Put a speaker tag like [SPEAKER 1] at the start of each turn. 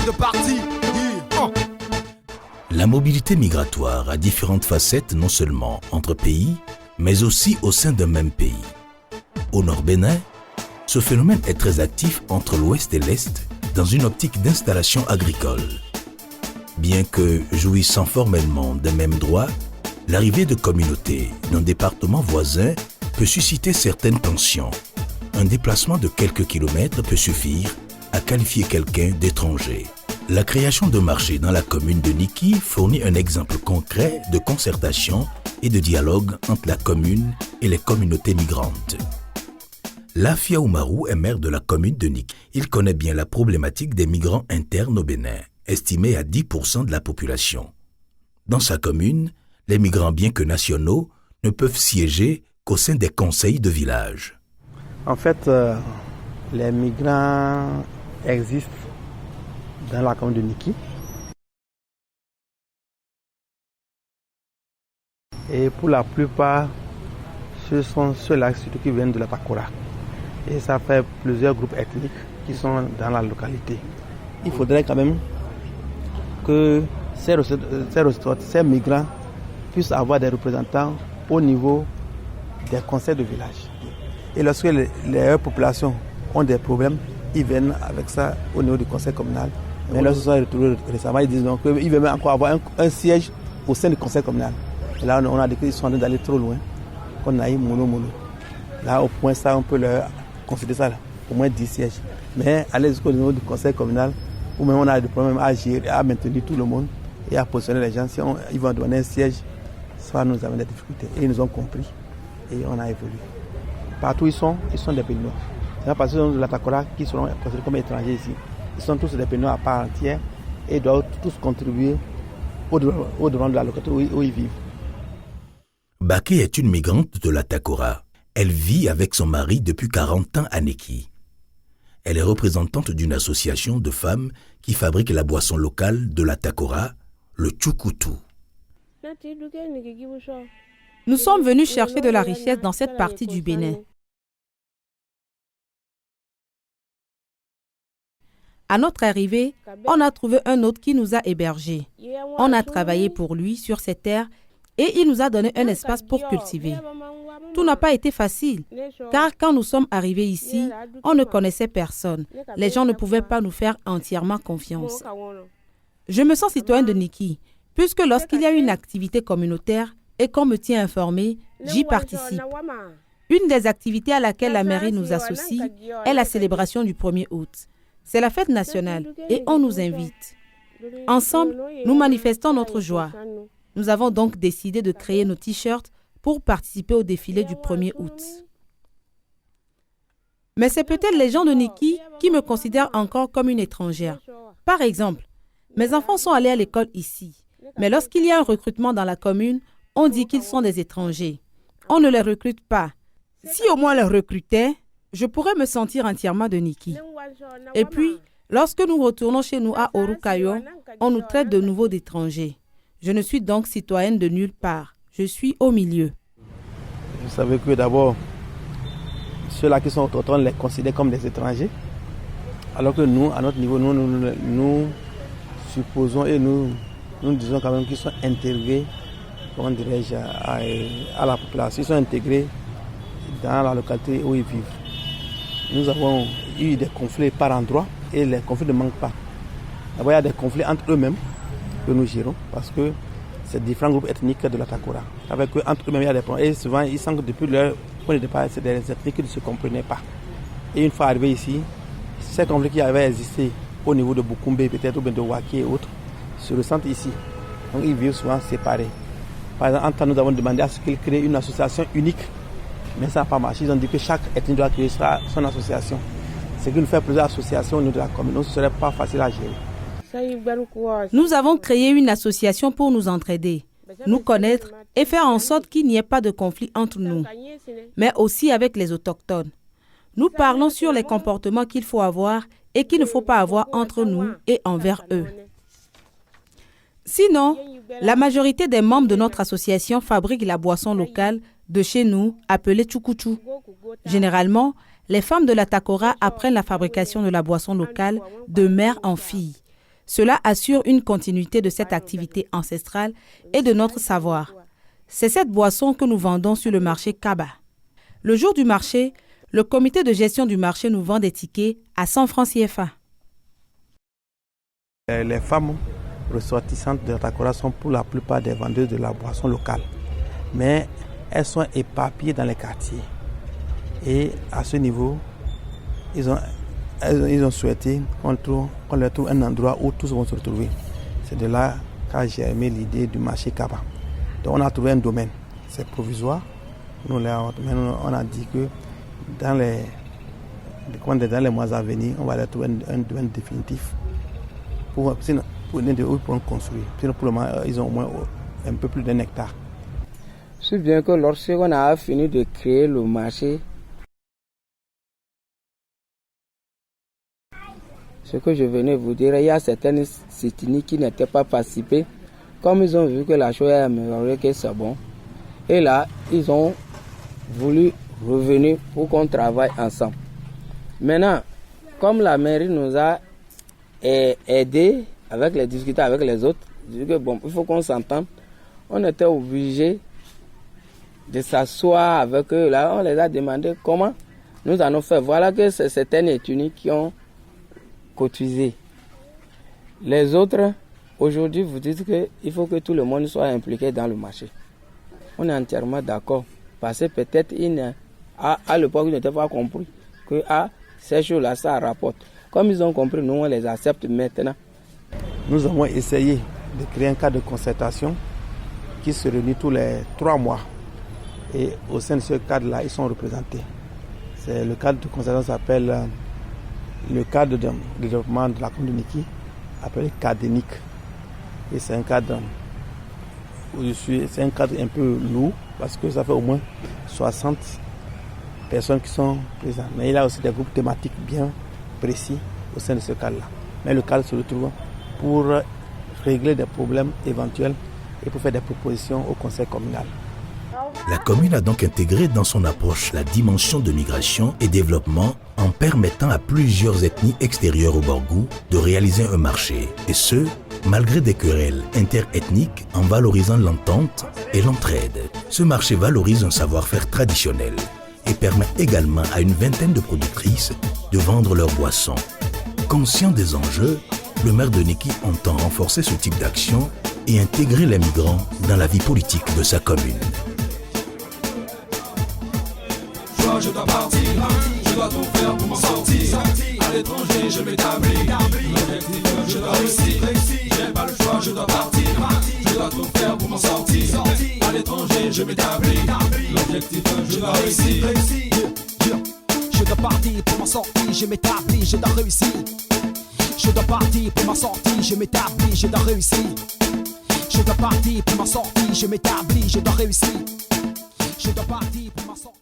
[SPEAKER 1] de parti.
[SPEAKER 2] La mobilité migratoire a différentes facettes non seulement entre pays, mais aussi au sein d'un même pays. Au Nord Bénin, ce phénomène est très actif entre l'Ouest et l'Est dans une optique d'installation agricole. Bien que jouissant formellement des mêmes droits, l'arrivée de communautés d'un département voisin peut susciter certaines tensions. Un déplacement de quelques kilomètres peut suffire à qualifier quelqu'un d'étranger. La création de marchés dans la commune de Niki fournit un exemple concret de concertation et de dialogue entre la commune et les communautés migrantes. Lafia Oumarou est maire de la commune de Niki. Il connaît bien la problématique des migrants internes au Bénin, estimée à 10% de la population. Dans sa commune, les migrants, bien que nationaux, ne peuvent siéger qu'au sein des conseils de village.
[SPEAKER 3] En fait, les migrants existent dans la commune de Niki. Et pour la plupart, ce sont ceux-là surtout qui viennent de la Takora. Et ça fait plusieurs groupes ethniques qui sont dans la localité. Il faudrait quand même que ces migrants puissent avoir des représentants au niveau des conseils de village. Et lorsque les populations ont des problèmes, ils viennent avec ça au niveau du conseil communal. Mais lorsqu'ils se sont retrouvés récemment, ils disent qu'ils veulent encore avoir un siège au sein du conseil communal. Et là, on a dit qu'ils sont en train d'aller trop loin, qu'on a eu mono. Là, au point ça, on peut leur considérer ça, là, au moins 10 sièges. Mais aller jusqu'au niveau du conseil communal, où même on a des problèmes à gérer, à maintenir tout le monde et à positionner les gens. Si ils vont donner un siège, ça va nous amener des difficultés. Et ils nous ont compris et on a évolué. Partout où ils sont des Béninois. C'est pas parce qu'ils sont de la Takora qui seront considérés comme étrangers ici. Ils sont tous des Béninois à part entière et doivent tous contribuer au devant de la localité où ils vivent.
[SPEAKER 2] Baké est une migrante de la Takora. Elle vit avec son mari depuis 40 ans à Niki. Elle est représentante d'une association de femmes qui fabrique la boisson locale de la Takora, le Tchoukoutou.
[SPEAKER 4] Nous sommes venus chercher de la richesse dans cette partie du Bénin. À notre arrivée, on a trouvé un autre qui nous a hébergés. On a travaillé pour lui sur ses terres et il nous a donné un espace pour cultiver. Tout n'a pas été facile, car quand nous sommes arrivés ici, on ne connaissait personne. Les gens ne pouvaient pas nous faire entièrement confiance. Je me sens citoyen de Niki, puisque lorsqu'il y a une activité communautaire et qu'on me tient informé, j'y participe. Une des activités à laquelle la mairie nous associe est la célébration du 1er août. C'est la fête nationale et on nous invite. Ensemble, nous manifestons notre joie. Nous avons donc décidé de créer nos t-shirts pour participer au défilé du 1er août. Mais c'est peut-être les gens de Niki qui me considèrent encore comme une étrangère. Par exemple, mes enfants sont allés à l'école ici, mais lorsqu'il y a un recrutement dans la commune, on dit qu'ils sont des étrangers. On ne les recrute pas. Si au moins on les recrutait, je pourrais me sentir entièrement de Niki. Et puis, lorsque nous retournons chez nous à Orukayo, on nous traite de nouveau d'étrangers. Je ne suis donc citoyenne de nulle part. Je suis au milieu.
[SPEAKER 3] Vous savez que d'abord, ceux-là qui sont autochtones les considèrent comme des étrangers. Alors que nous, à notre niveau, nous supposons et nous disons quand même qu'ils sont intégrés, comment dirais-je, à la population. Ils sont intégrés dans la localité où ils vivent. Nous avons eu des conflits par endroits et les conflits ne manquent pas. D'abord, il y a des conflits entre eux-mêmes que nous gérons parce que c'est différents groupes ethniques de la Takora. Avec eux, entre eux-mêmes, il y a des problèmes. Et souvent, ils sentent que depuis leur point de départ, c'est des ethniques qui ne se comprenaient pas. Et une fois arrivés ici, ces conflits qui avaient existé au niveau de Bukumbe, peut-être, ou bien de Waki et autres, se ressentent ici. Donc, ils vivent souvent séparés. Par exemple, en temps, nous avons demandé à ce qu'ils créent une association unique. Mais ça n'a pas marché. Ils ont dit que chaque ethnie doit créer son association. C'est qu'il nous fait plusieurs associations au niveau de la commune. Donc, ce ne serait pas facile à gérer.
[SPEAKER 4] Nous avons créé une association pour nous entraider, nous connaître et faire en sorte qu'il n'y ait pas de conflit entre nous, mais aussi avec les autochtones. Nous parlons sur les comportements qu'il faut avoir et qu'il ne faut pas avoir entre nous et envers eux. Sinon, la majorité des membres de notre association fabriquent la boisson locale de chez nous, appelée Tchoukoutou. Généralement, les femmes de la Takora apprennent la fabrication de la boisson locale de mère en fille. Cela assure une continuité de cette activité ancestrale et de notre savoir. C'est cette boisson que nous vendons sur le marché Kaba. Le jour du marché, le comité de gestion du marché nous vend des tickets à 100 francs CFA.
[SPEAKER 3] Les femmes ressortissantes de Takora sont pour la plupart des vendeuses de la boisson locale. Mais elles sont éparpillées dans les quartiers. Et à ce niveau, ils ont souhaité qu'on leur trouve un endroit où tous vont se retrouver. C'est de là qu'a germé l'idée du marché Kaba. Donc on a trouvé un domaine. C'est provisoire. On a dit que dans les mois à venir, on va leur trouver un domaine définitif pour construire. Sinon, pour le moment, ils ont au moins un peu plus d'un hectare.
[SPEAKER 1] C'est bien que lorsqu'on a fini de créer le marché, ce que je venais vous dire, il y a certaines ethnies qui n'étaient pas participées. Comme ils ont vu que la chose est améliorée, que c'est bon. Et là, ils ont voulu revenir pour qu'on travaille ensemble. Maintenant, comme la mairie nous a aidés avec les discuter avec les autres, dit que bon, il faut qu'on s'entende. On était obligés de s'asseoir avec eux. Là, on les a demandé comment nous allons faire. Voilà que c'est certaines ethnies qui ont cotisé. Les autres, aujourd'hui, vous dites qu'il faut que tout le monde soit impliqué dans le marché. On est entièrement d'accord. Parce que peut-être, à l'époque, ils n'étaient pas compris que ces choses-là, ça rapporte. Comme ils ont compris, nous, on les accepte maintenant.
[SPEAKER 3] Nous avons essayé de créer un cadre de concertation qui se réunit tous les 3 mois. Et au sein de ce cadre-là, ils sont représentés. Le cadre de concertation s'appelle le cadre de développement de la communauté, appelé CADENIC. Et c'est un cadre un peu lourd parce que ça fait au moins 60 personnes qui sont présentes. Mais il y a aussi des groupes thématiques bien précis au sein de ce cadre-là. Mais le cadre se retrouve pour régler des problèmes éventuels et pour faire des propositions au conseil communal.
[SPEAKER 2] La commune a donc intégré dans son approche la dimension de migration et développement en permettant à plusieurs ethnies extérieures au Borgou de réaliser un marché, et ce, malgré des querelles interethniques, en valorisant l'entente et l'entraide. Ce marché valorise un savoir-faire traditionnel et permet également à une vingtaine de productrices de vendre leurs boissons. Conscient des enjeux, le maire de Niki entend renforcer ce type d'action et intégrer les migrants dans la vie politique de sa commune.
[SPEAKER 5] Je dois partir, je dois tout faire pour m'en sortir. À l'étranger, je m'établis. L'objectif, je dois réussir. J'ai pas le choix, je dois partir. Je dois tout faire pour m'en sortir. À l'étranger, je m'établis. L'objectif, je dois réussir.
[SPEAKER 6] Je dois partir pour m'en sortir, je m'établis, je dois réussir. Je dois partir pour m'en sortir, je m'établis, je dois réussir. Je dois partir pour m'en sortir, je m'établis, je dois réussir. Je dois partir pour m'en sortir.